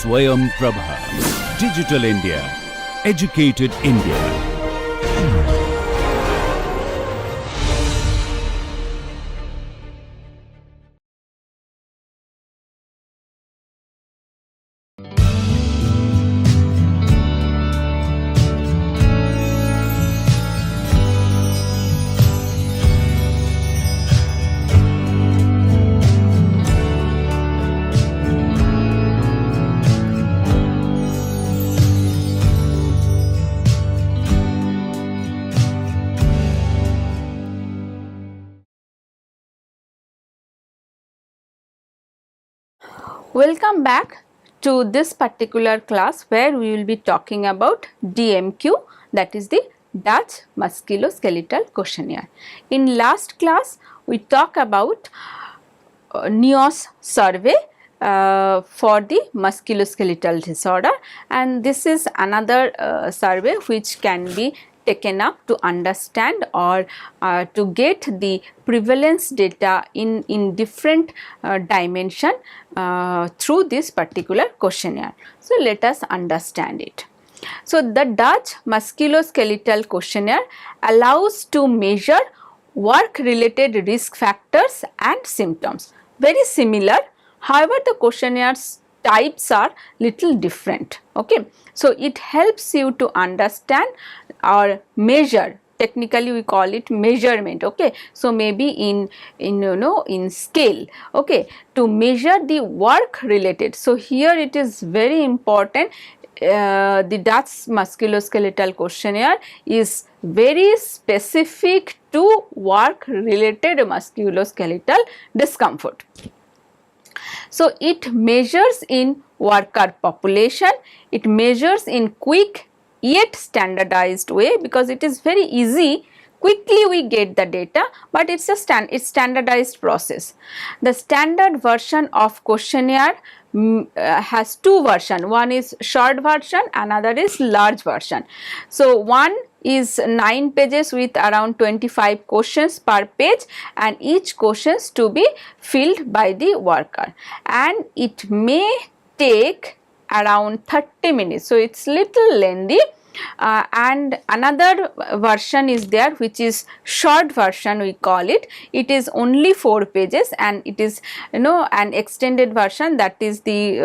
SwayamPrabha. Digital India. Educated India. Welcome back to this particular class where we will be talking about DMQ, that is the Dutch Musculoskeletal Questionnaire. In last class we talked about NIOS survey for the musculoskeletal disorder, and this is another survey which can be taken up to understand or to get the prevalence data in different dimension through this particular questionnaire. So, let us understand it. So, the Dutch Musculoskeletal Questionnaire allows to measure work related risk factors and symptoms. Very similar, however the questionnaires types are little different. Okay. So, it helps you to understand or measure, technically we call it measurement. Okay. So, maybe in scale, okay, to measure the work related. So, here it is very important, the Dutch Musculoskeletal Questionnaire is very specific to work related musculoskeletal discomfort. So, it measures in worker population, it measures in quick yet standardized way, because it is very easy, quickly we get the data, but it's standardized process. The standard version of questionnaire has two versions, one is short version, another is large version. So, one is 9 pages with around 25 questions per page, and each questions to be filled by the worker, and it may take around 30 minutes. So, it is little lengthy. And another version is there which is short version we call it. It is only 4 pages, and it is an extended version, that is the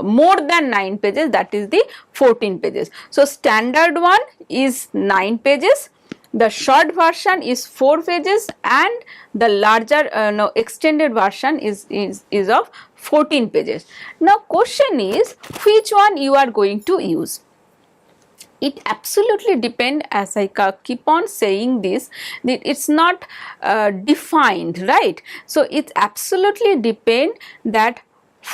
more than 9 pages, that is the 14 pages. So, standard one is 9 pages, the short version is 4 pages, and the larger extended version is of 14 pages. Now, question is which one you are going to use. It absolutely depends, as I keep on saying this, that it's not defined, right. So, it absolutely depends that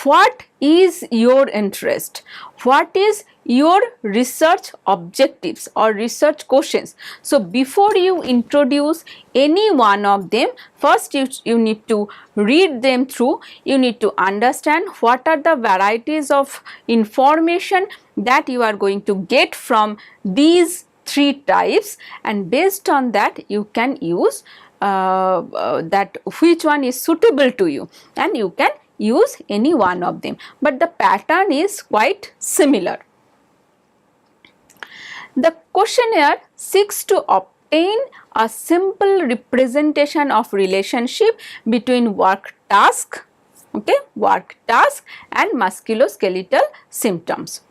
what is your interest, what is your research objectives or research questions. So, before you introduce any one of them, first you need to read them through, you need to understand what are the varieties of information that you are going to get from these 3 types, and based on that you can use that which one is suitable to you, and you can use any one of them, but the pattern is quite similar. The questionnaire seeks to obtain a simple representation of relationship between work task, okay, and musculoskeletal symptoms.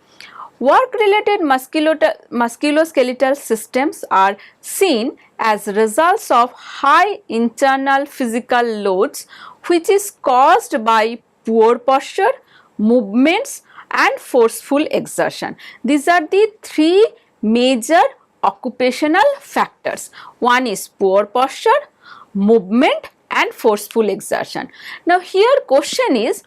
Work related musculoskeletal systems are seen as results of high internal physical loads which is caused by poor posture, movements and forceful exertion. These are the 3 major occupational factors. One is poor posture, movement and forceful exertion. Now, here question is,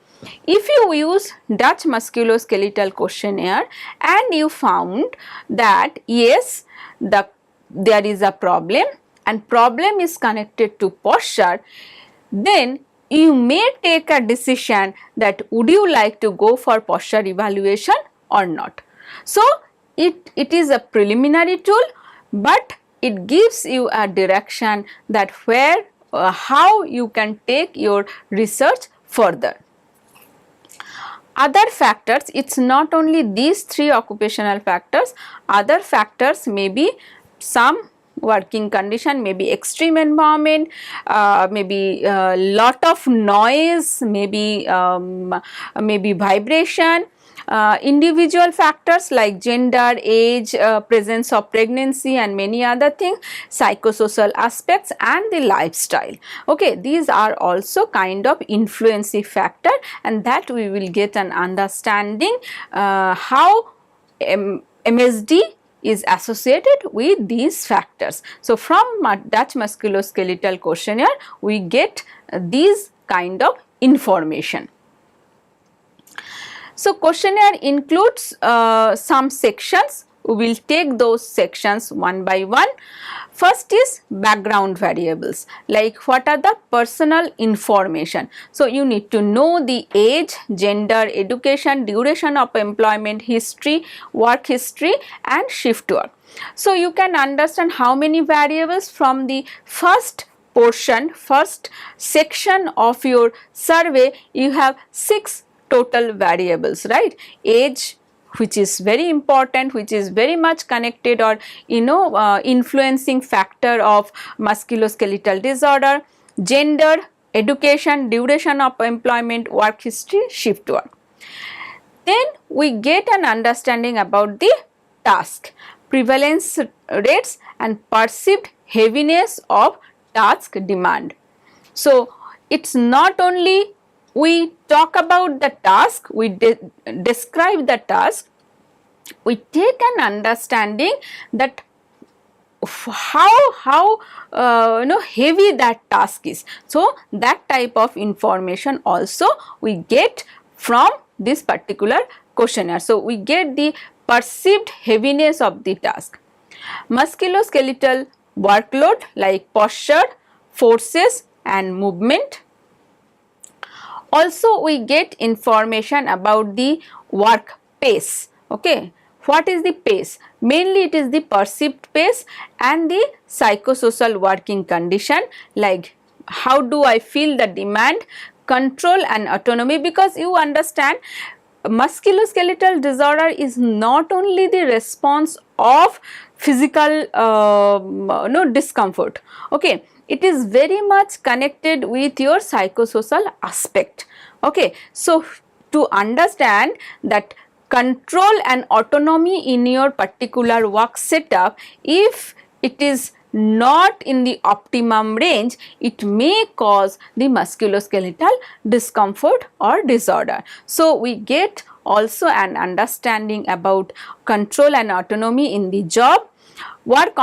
if you use Dutch Musculoskeletal Questionnaire and you found that yes, there is a problem and problem is connected to posture, then you may take a decision that would you like to go for posture evaluation or not. So, it is a preliminary tool, but it gives you a direction that where how you can take your research further. Other factors, it's not only these 3 occupational factors, other factors may be some working condition, maybe extreme environment, maybe lot of noise, maybe vibration, individual factors like gender, age, presence of pregnancy and many other things, psychosocial aspects and the lifestyle. Okay, these are also kind of influencing factor, and that we will get an understanding how MSD is associated with these factors. So, from Dutch Musculoskeletal Questionnaire we get these kind of information. So, questionnaire includes some sections. We will take those sections one by one. First is background variables, like what are the personal information. So, you need to know the age, gender, education, duration of employment, history, work history and shift work. So, you can understand how many variables from the first portion, first section of your survey. You have 6 total variables, right? Age, which is very important, which is very much connected or influencing factor of musculoskeletal disorder, gender, education, duration of employment, work history, shift work. Then we get an understanding about the task, prevalence rates and perceived heaviness of task demand. So, it is not only we talk about the task, we describe the task, we take an understanding that how heavy that task is. So, that type of information also we get from this particular questionnaire. So, we get the perceived heaviness of the task. Musculoskeletal workload like posture, forces and movement. Also, we get information about the work pace. Okay, what is the pace? Mainly it is the perceived pace and the psychosocial working condition, like how do I feel the demand, control and autonomy, because you understand musculoskeletal disorder is not only the response of physical discomfort. Okay, it is very much connected with your psychosocial aspect. Okay, so to understand that control and autonomy in your particular work setup, if it is not in the optimum range, it may cause the musculoskeletal discomfort or disorder. So, we get also an understanding about control and autonomy in the job, work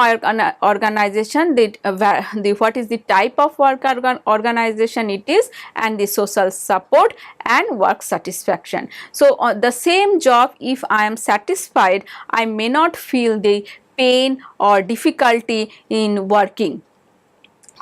organization, what is the type of work organization it is, and the social support and work satisfaction. So, on the same job, if I am satisfied, I may not feel the pain or difficulty in working.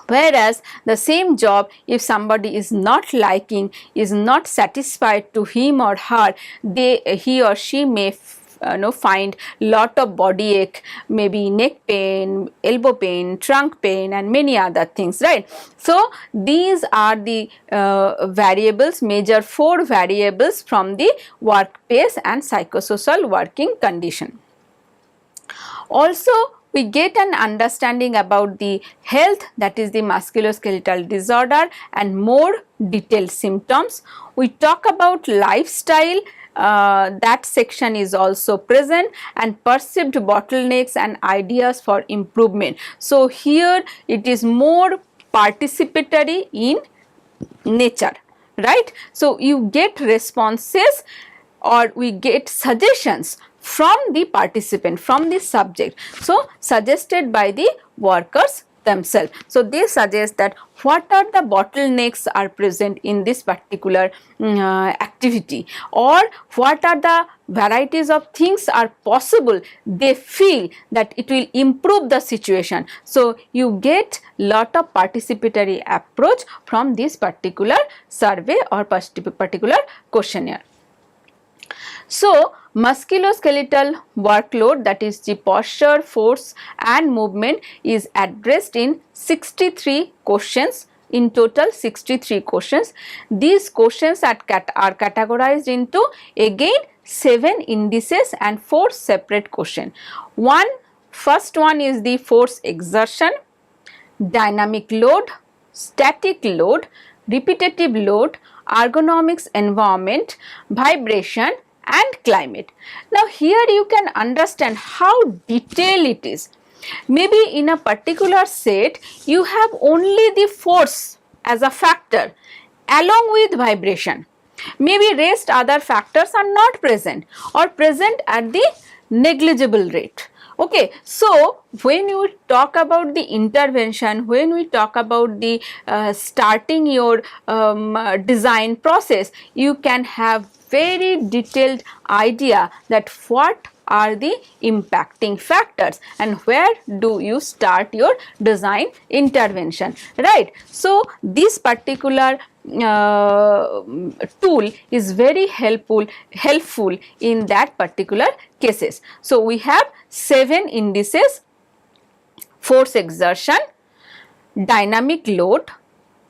Whereas the same job, if somebody is not liking, is not satisfied to him or her, he or she may find lot of body ache, maybe neck pain, elbow pain, trunk pain and many other things, right. So, these are the variables, major 4 variables from the work pace and psychosocial working condition. Also, we get an understanding about the health, that is the musculoskeletal disorder, and more detailed symptoms. We talk about lifestyle, that section is also present, and perceived bottlenecks and ideas for improvement. So, here it is more participatory in nature, right. So, you get responses or we get suggestions from the participant, from the subject. So, suggested by the workers themselves. So, they suggest that what are the bottlenecks are present in this particular activity, or what are the varieties of things are possible, they feel that it will improve the situation. So, you get lot of participatory approach from this particular survey or particular questionnaire. So, musculoskeletal workload, that is the posture, force and movement, is addressed in 63 questions In total 63 questions. These questions are categorized into again 7 indices and 4 separate questions. First one is the force exertion, dynamic load, static load, repetitive load, ergonomics environment, vibration and climate. Now here you can understand how detailed it is. Maybe in a particular set you have only the force as a factor along with vibration. Maybe rest other factors are not present or present at the negligible rate. Okay, so when you talk about the intervention, when we talk about the starting your design process, you can have very detailed idea that what are the impacting factors and where do you start your design intervention, right. So this particular tool is very helpful in that particular cases. So we have 7 indices: force exertion, dynamic load,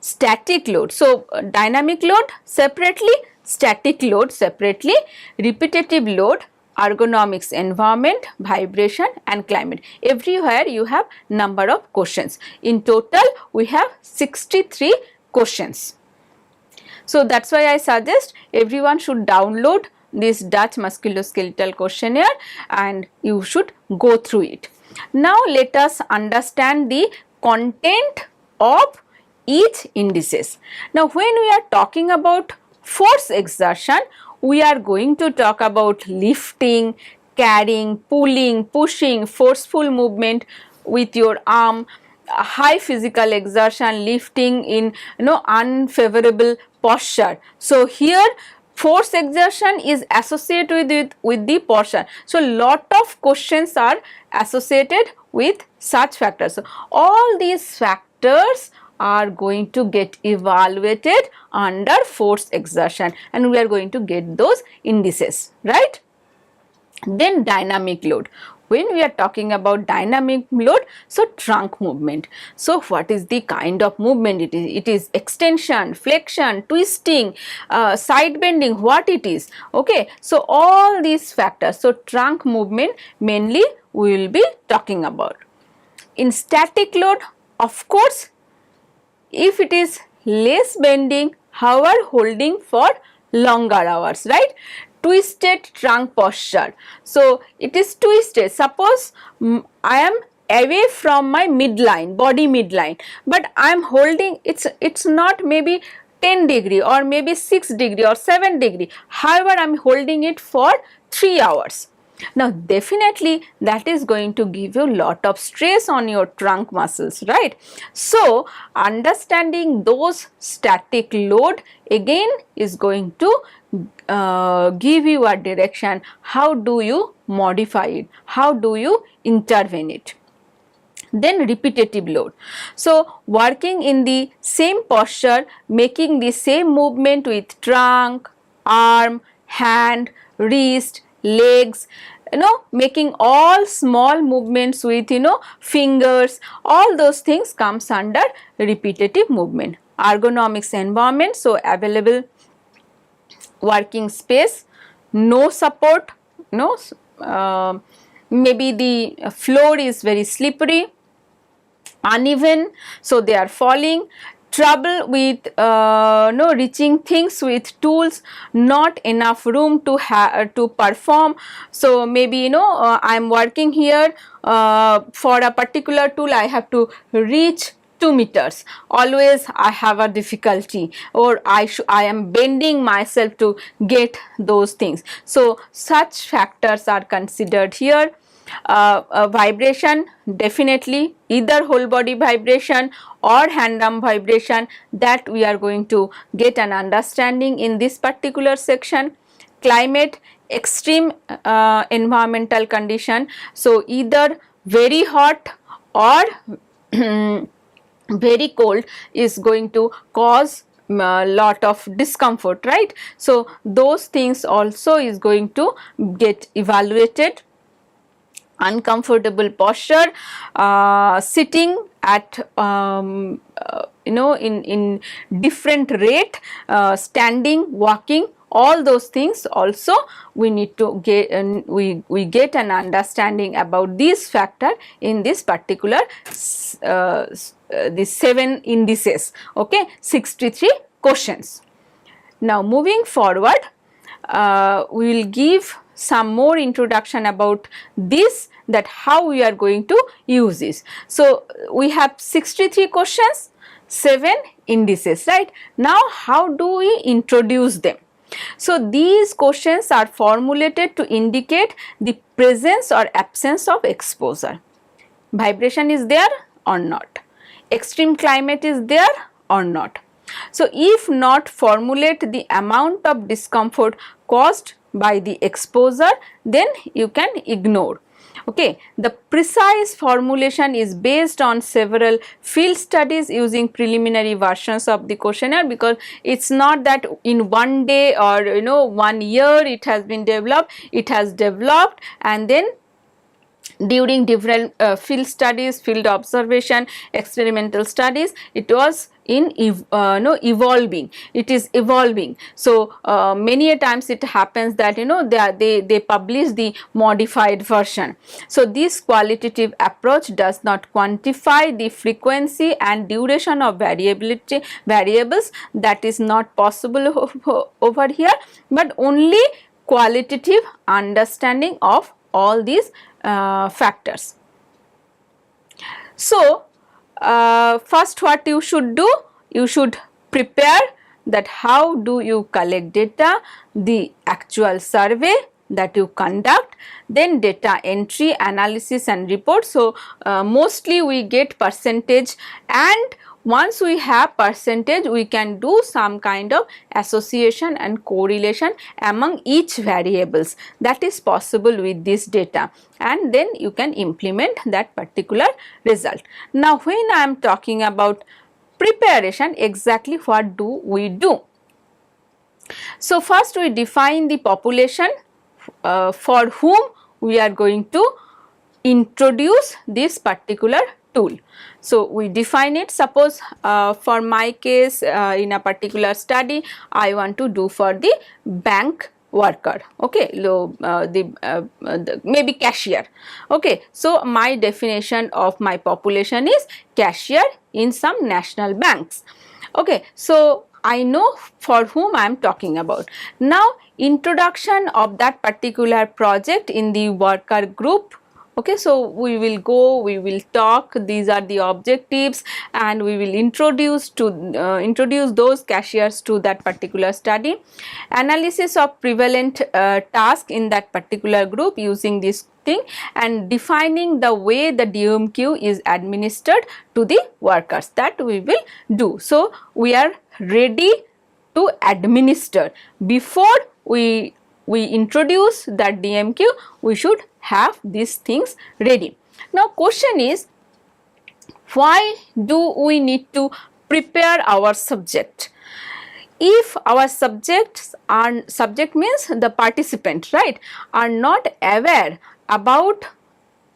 static load. So dynamic load separately, static load separately, repetitive load, ergonomics environment, vibration and climate. Everywhere you have number of questions. In total we have 63 questions. So that's why I suggest everyone should download this Dutch Musculoskeletal Questionnaire and you should go through it. Now let us understand the content of each indices. Now when we are talking about force exertion, we are going to talk about lifting, carrying, pulling, pushing, forceful movement with your arm, high physical exertion, lifting in unfavorable posture. So here force exertion is associated with the posture. So lot of questions are associated with such factors. So all these factors are going to get evaluated under force exertion and we are going to get those indices, right. Then dynamic load. When we are talking about dynamic load, so trunk movement. So what is the kind of movement it is? It is extension, flexion, twisting, side bending, what it is. Okay, so all these factors. So trunk movement mainly we will be talking about. In static load, of course, if it is less bending, however holding for longer hours, right. Twisted trunk posture. So it is twisted. Suppose I am away from my midline, body midline, but I am holding, it's not maybe 10 degree or maybe 6 degree or 7 degree. However, I am holding it for 3 hours. Now definitely that is going to give you lot of stress on your trunk muscles, right. So understanding those static load again is going to give you a direction, how do you modify it, how do you intervene it. Then repetitive load. So working in the same posture, making the same movement with trunk, arm, hand, wrist, legs, making all small movements with fingers, all those things comes under repetitive movement. Ergonomics environment, so available working space, no support, maybe the floor is very slippery, uneven, so they are falling. Trouble with reaching things with tools, not enough room to perform. So maybe I am working here for a particular tool, I have to reach 2 meters, always I have a difficulty, or I am bending myself to get those things. So such factors are considered here. Vibration, definitely either whole body vibration or hand arm vibration, that we are going to get an understanding in this particular section. Climate, extreme environmental condition, so either very hot or very cold is going to cause lot of discomfort, right. So those things also is going to get evaluated. Uncomfortable posture, sitting at in different rate, standing, walking, all those things also we need to get, we get an understanding about this factor in this particular the 7 indices, okay, 63 questions. Now moving forward, we will give some more introduction about this, that how we are going to use this. So we have 63 questions, 7 indices, right? Now how do we introduce them? So these questions are formulated to indicate the presence or absence of exposure. Vibration is there or not? Extreme climate is there or not? So if not, formulate the amount of discomfort caused by the exposure, then you can ignore. Okay, the precise formulation is based on several field studies using preliminary versions of the questionnaire, because it's not that in one day or 1 year it has been developed. It has developed, and then during different field studies, field observation, experimental studies, it was in evolving. It is evolving. So many a times it happens that they publish the modified version. So this qualitative approach does not quantify the frequency and duration of variables. That is not possible over here, but only qualitative understanding of all these factors. So first what you should do, you should prepare that how do you collect data, the actual survey that you conduct, then data entry, analysis and report. So mostly we get percentage, and once we have percentage, we can do some kind of association and correlation among each variables. That is possible with this data, and then you can implement that particular result. Now when I am talking about preparation, exactly what do we do? So first we define the population for whom we are going to introduce this particular tool. So we define it. Suppose for my case, in a particular study, I want to do for the bank worker, okay, maybe cashier, okay. So my definition of my population is cashier in some national banks, okay. So I know for whom I am talking about. Now introduction of that particular project in the worker group. Okay, so we will go, we will talk, these are the objectives, and we will introduce those cashiers to that particular study. Analysis of prevalent task in that particular group using this thing, and defining the way the DMQ is administered to the workers, that we will do. So we are ready to administer. Before we introduce that DMQ, we should have these things ready. Now question is, why do we need to prepare our subject? If our subject means the participant, right, are not aware about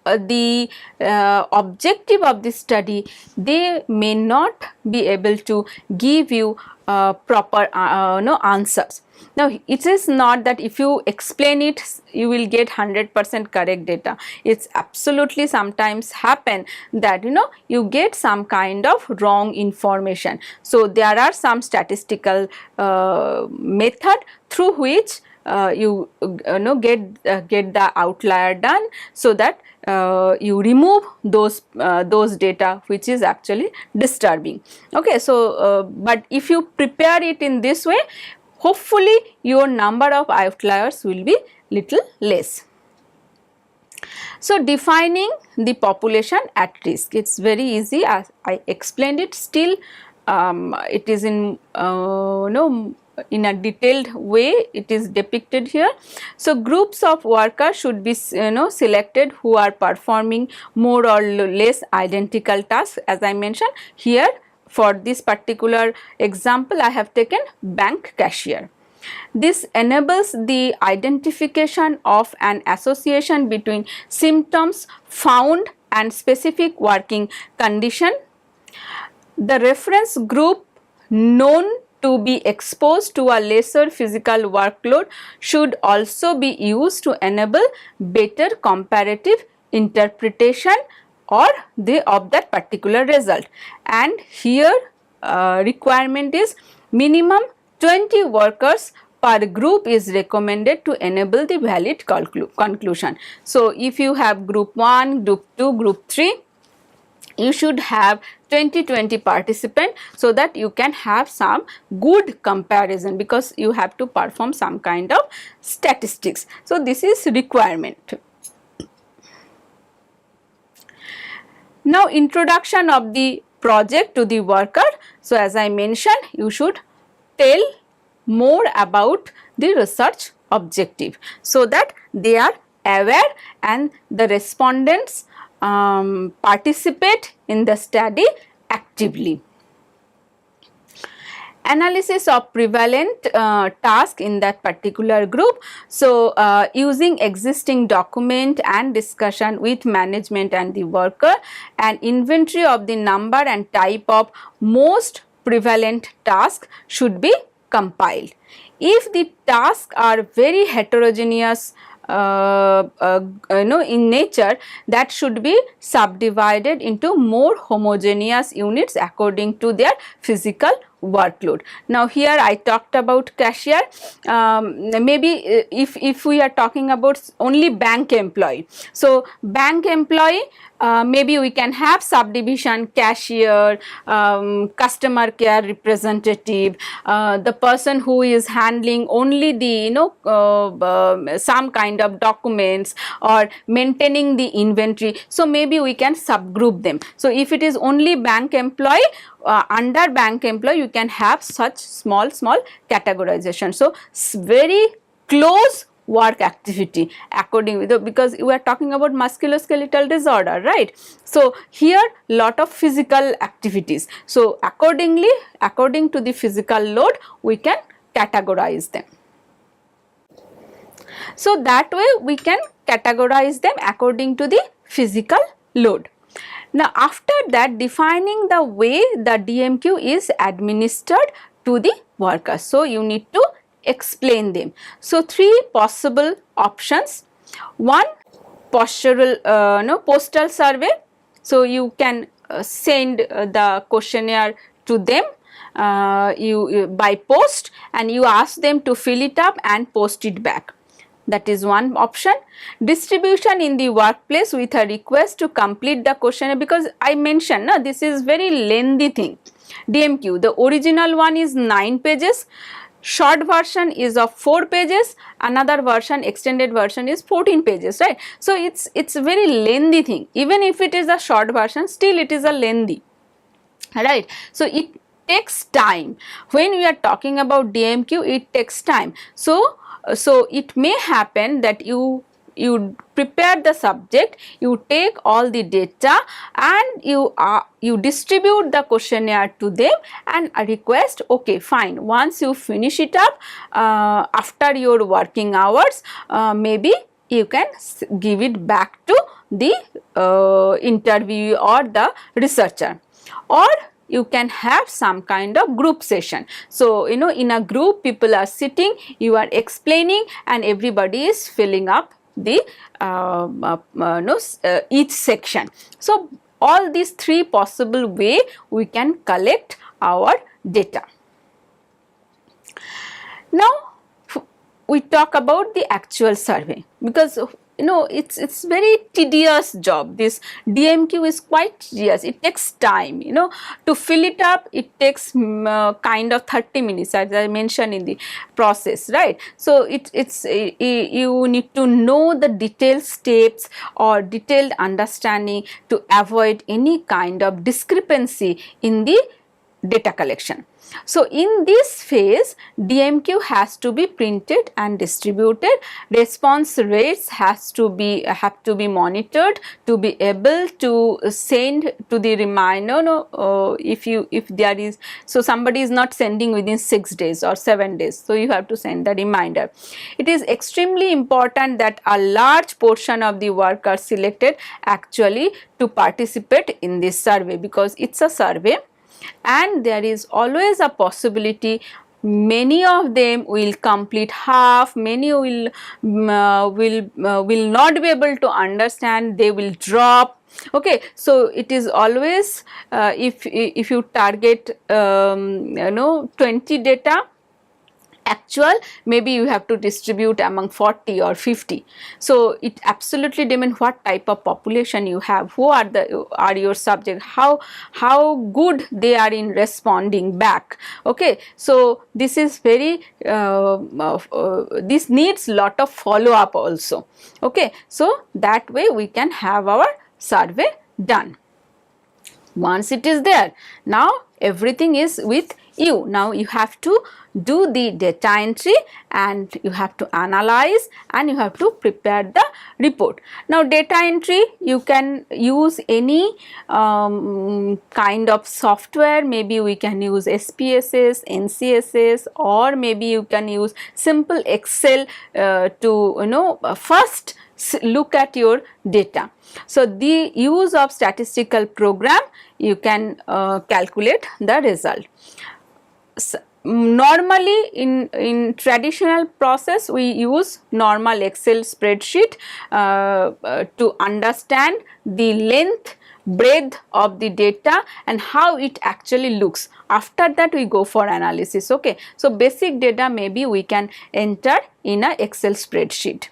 the objective of this study, they may not be able to give you proper answers. Now it is not that if you explain it you will get 100% correct data. It's absolutely sometimes happen that you get some kind of wrong information. So there are some statistical method through which you get the outlier done, so that you remove those data which is actually disturbing. Okay, so but if you prepare it in this way, hopefully your number of outliers will be little less. So defining the population at risk, it's very easy, as I explained it. Still it is in in a detailed way it is depicted here. So groups of workers should be selected who are performing more or less identical tasks, as I mentioned here. For this particular example, I have taken bank cashier. This enables the identification of an association between symptoms found and specific working condition. The reference group known to be exposed to a lesser physical workload should also be used to enable better comparative interpretation or of that particular result. And here requirement is minimum 20 workers per group is recommended to enable the valid conclusion. So, if you have group 1, group 2, group 3, you should have 20 participant, so that you can have some good comparison, because you have to perform some kind of statistics. So, this is requirement. Now, introduction of the project to the worker. So, as I mentioned, you should tell more about the research objective, so that they are aware and the respondents participate in the study actively. Analysis of prevalent task in that particular group. So, using existing document and discussion with management and the worker, and inventory of the number and type of most prevalent tasks should be compiled. If the tasks are very heterogeneous in nature, that should be subdivided into more homogeneous units according to their physical workload. Now, here I talked about cashier. Maybe if we are talking about only bank employee, so bank employee, maybe we can have subdivision: cashier, customer care representative, the person who is handling only the some kind of documents or maintaining the inventory. So, maybe we can subgroup them. So, if it is only bank employee, under bank employee you can have such small categorization. So, very close work activity according with because we are talking about musculoskeletal disorder, right? So, here lot of physical activities. So, according to the physical load we can categorize them. So, that way we can categorize them according to the physical load. Now, after that, defining the way the DMQ is administered to the worker. So, you need to explain them. So, 3 possible options. One, postal survey. So, you can send the questionnaire to them by post, and you ask them to fill it up and post it back. That is one option. Distribution in the workplace with a request to complete the questionnaire, because I mentioned this is very lengthy thing. DMQ, the original one is 9 pages, short version is of 4 pages, another version, extended version is 14 pages, right? So, it's very lengthy thing. Even if it is a short version, still it is a lengthy, right? So, it takes time. When we are talking about DMQ, it takes time. So, it may happen that you prepare the subject, you take all the data and you distribute the questionnaire to them and request, okay fine, once you finish it up after your working hours, maybe you can give it back to the interviewee or the researcher, or you can have some kind of group session. So, in a group people are sitting, you are explaining and everybody is filling up the each section. So, all these 3 possible way we can collect our data. Now, we talk about the actual survey, because it's very tedious job. This DMQ is quite tedious. It takes time, to fill it up. It takes kind of 30 minutes, as I mentioned in the process, right? So, you need to know the detailed steps or detailed understanding to avoid any kind of discrepancy in the data collection. So in this phase, DMQ has to be printed and distributed. Response rates have to be monitored to be able to send to the reminder. If there is, so somebody is not sending within 6 days or 7 days, so you have to send the reminder. It is extremely important that a large portion of the work are selected actually to participate in this survey, because it's a survey and there is always a possibility many of them will complete half, many will not be able to understand, they will drop. Okay, so it is always if you target 20 data, actual maybe you have to distribute among 40 or 50. So it absolutely depends what type of population you have, who are your subject, how good they are in responding back. Okay, so this is very this needs lot of follow up also. Okay, so that way we can have our survey done. Once it is there, now everything is with you. Now you have to do the data entry and you have to analyze and you have to prepare the report. Now data entry, you can use any kind of software, maybe we can use SPSS, NCSS, or maybe you can use simple Excel to first look at your data. So the use of statistical program, you can calculate the result. So, normally in traditional process we use normal Excel spreadsheet to understand the length, breadth of the data and how it actually looks. After that we go for analysis. Okay, so basic data maybe we can enter in a Excel spreadsheet.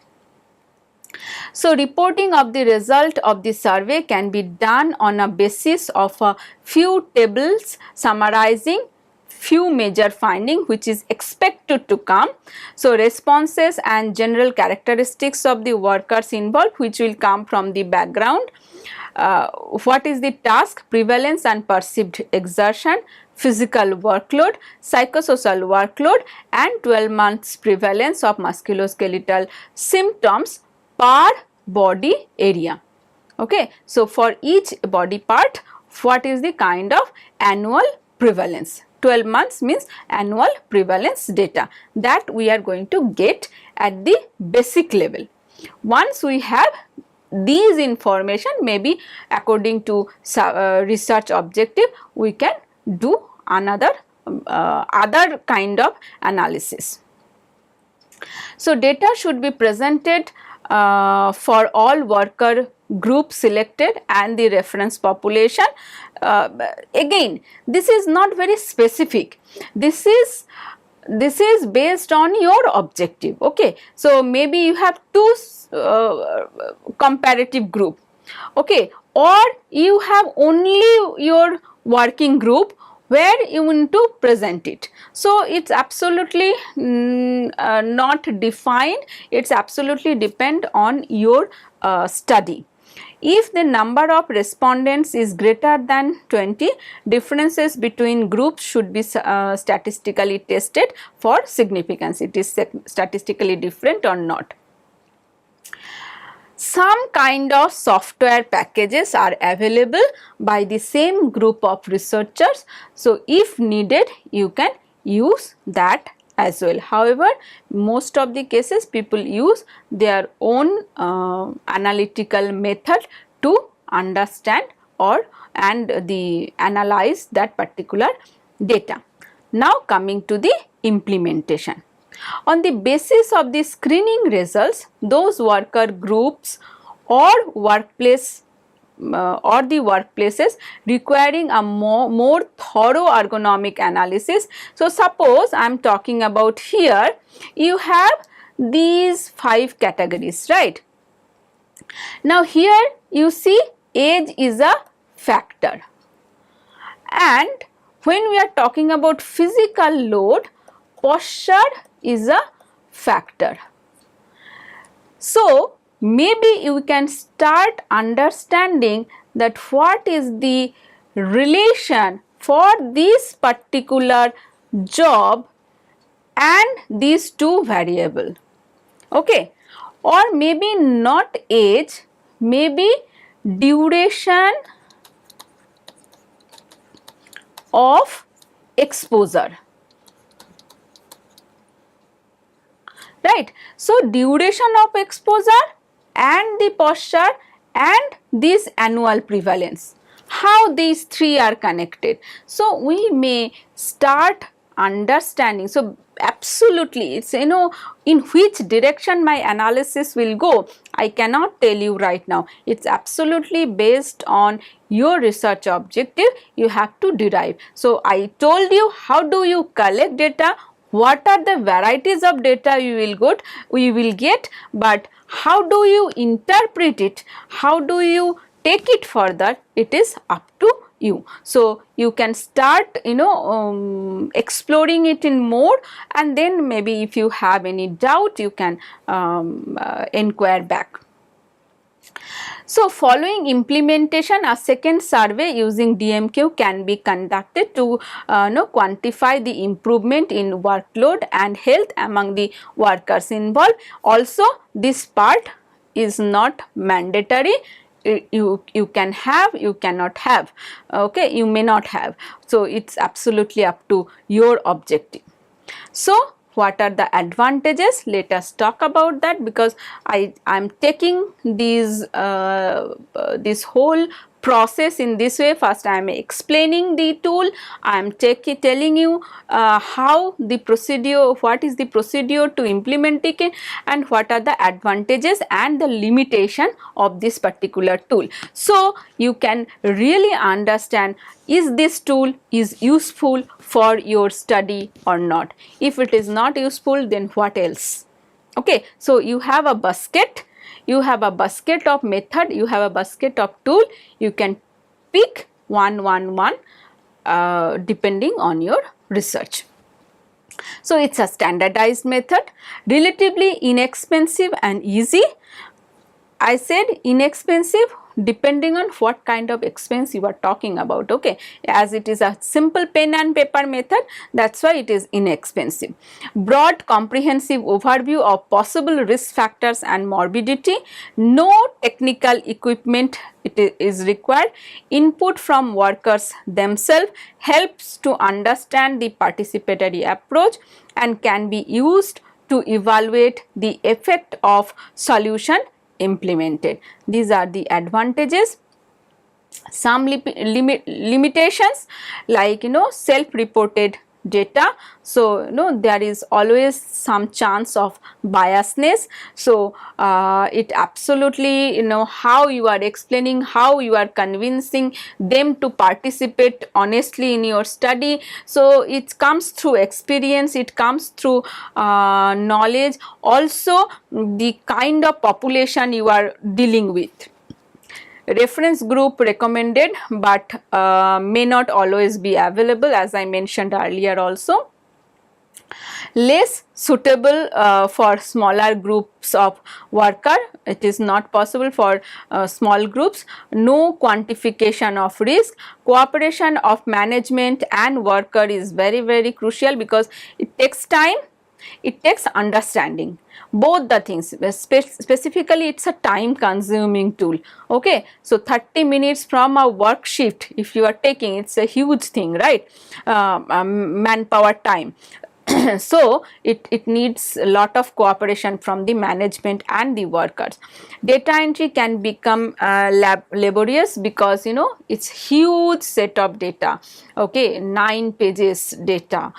So reporting of the result of the survey can be done on a basis of a few tables summarizing few major findings which is expected to come. So responses and general characteristics of the workers involved, which will come from the background. What is the task, prevalence and perceived exertion, physical workload, psychosocial workload, and 12 months prevalence of musculoskeletal symptoms per body area. Okay, so for each body part, what is the kind of annual prevalence? 12 months means annual prevalence data that we are going to get at the basic level. Once we have these information, maybe according to research objective, we can do another other kind of analysis. So data should be presented for all worker group selected and the reference population. Again, this is not very specific. This is based on your objective. Okay, so maybe you have two comparative group. Okay, or you have only your working group where you want to present it. So it's absolutely not defined, it's absolutely depend on your study. If the number of respondents is greater than 20, differences between groups should be statistically tested for significance. It is statistically different or not. Some kind of software packages are available by the same group of researchers. So if needed, you can use that as well. However, most of the cases people use their own analytical method to understand and analyze that particular data. Now coming to the implementation. On the basis of the screening results, those worker groups or workplaces requiring a more thorough ergonomic analysis. So suppose I am talking about here, you have these 5 categories, right? Now here you see age is a factor, and when we are talking about physical load, posture is a factor. So maybe you can start understanding that what is the relation for this particular job and these two variable, okay, or maybe not age, maybe duration of exposure, right. So, duration of exposure and the posture and this annual prevalence, how these three are connected. So, we may start understanding. So, absolutely it's, you know, in which direction my analysis will go, I cannot tell you right now. It's absolutely based on your research objective, you have to derive. So, I told you how do you collect data, what are the varieties of data you will get, but how do you interpret it, how do you take it further, it is up to you. So, you can start, you know, exploring it in more, and then maybe if you have any doubt you can inquire back. So, following implementation, a second survey using DMQ can be conducted to quantify the improvement in workload and health among the workers involved. Also, this part is not mandatory. You can have, you cannot have, okay, you may not have. So, it's absolutely up to your objective. So, what are the advantages? Let us talk about that, because I am taking these this whole process in this way. First I am explaining the tool, I am telling you how the procedure, what is the procedure to implement it, and what are the advantages and the limitation of this particular tool. So, you can really understand, is this tool is useful for your study or not. If it is not useful, then what else? Okay. So, you have a basket, you have a basket of method, you have a basket of tool, you can pick one depending on your research. So, it is a standardized method, relatively inexpensive and easy. I said inexpensive depending on what kind of expense you are talking about, okay. As it is a simple pen and paper method, that is why it is inexpensive. Broad comprehensive overview of possible risk factors and morbidity, no technical equipment it is required, input from workers themselves, helps to understand the participatory approach and can be used to evaluate the effect of solution implemented. These are the advantages. Some limitations, like, you know, self-reported data. So, you know, there is always some chance of biasness. So, it absolutely, you know, how you are explaining, how you are convincing them to participate honestly in your study. So, it comes through experience, it comes through knowledge, also the kind of population you are dealing with. Reference group recommended, but may not always be available, as I mentioned earlier also. Less suitable for smaller groups of worker, it is not possible for small groups. No quantification of risk, cooperation of management and worker is very crucial, because it takes time, it takes understanding, both the things. Specifically, it is a time consuming tool, okay. So, 30 minutes from a work shift if you are taking, it is a huge thing, right, manpower time. So, it needs a lot of cooperation from the management and the workers. Data entry can become laborious, because, you know, it's huge set of data, okay, 9 pages data,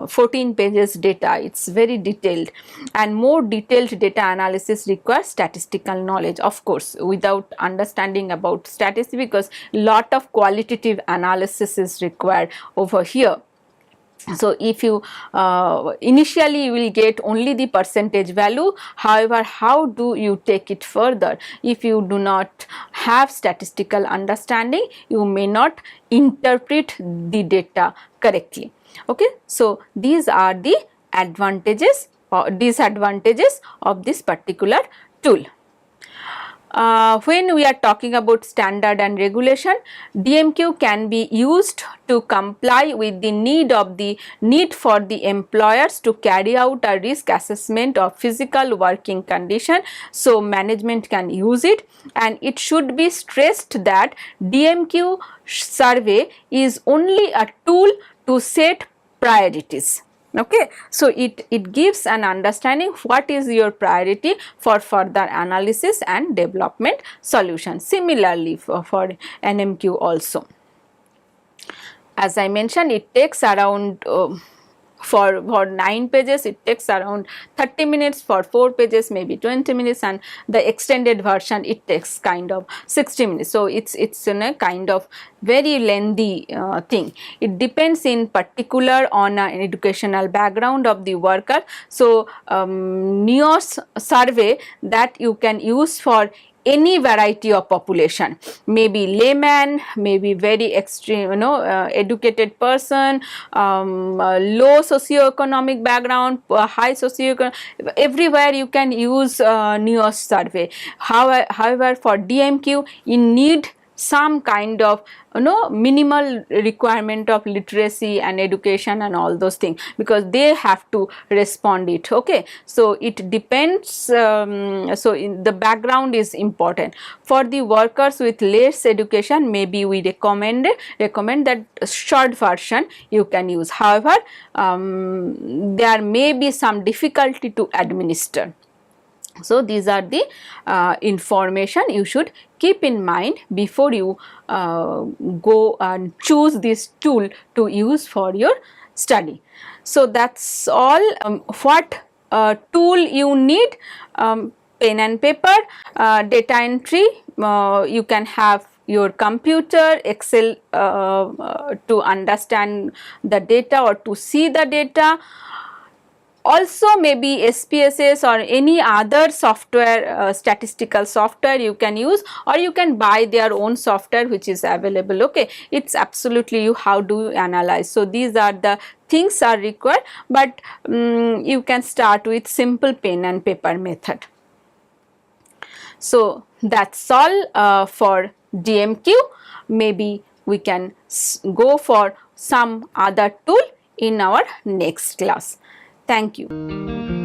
14 pages data, it's very detailed, and more detailed data analysis requires statistical knowledge, of course, without understanding about statistics, because lot of qualitative analysis is required over here. So, if you initially you will get only the percentage value, however, how do you take it further? If you do not have statistical understanding, you may not interpret the data correctly, okay. So, these are the advantages or disadvantages of this particular tool. when we are talking about standard and regulation, DMQ can be used to comply with the need for the employers to carry out a risk assessment of physical working condition. So management can use it, and it should be stressed that DMQ survey is only a tool to set priorities. Okay, so it gives an understanding what is your priority for further analysis and development solution. Similarly for NMQ also, as I mentioned, it takes around for 9 pages it takes around 30 minutes, for 4 pages maybe 20 minutes, and the extended version it takes kind of 60 minutes. So it's in a kind of very lengthy thing. It depends in particular on an educational background of the worker. So NEOS survey that you can use for any variety of population, maybe layman, maybe very extreme educated person, low socioeconomic background, high socioeconomic, everywhere you can use NEOS survey. However, for DMQ you need some kind of minimal requirement of literacy and education and all those things, because they have to respond it. Okay, so it depends. So the background is important. For the workers with less education, maybe we recommend that short version you can use. However, there may be some difficulty to administer. So these are the information you should keep in mind before you go and choose this tool to use for your study. So that's all. What tool you need: pen and paper, data entry. You can have your computer, Excel to understand the data or to see the data. Also maybe SPSS or any other software, statistical software you can use, or you can buy their own software which is available. Okay, it's absolutely you how do you analyze. So these are the things are required, but you can start with simple pen and paper method. So that's all for DMQ. Maybe we can go for some other tool in our next class. Thank you.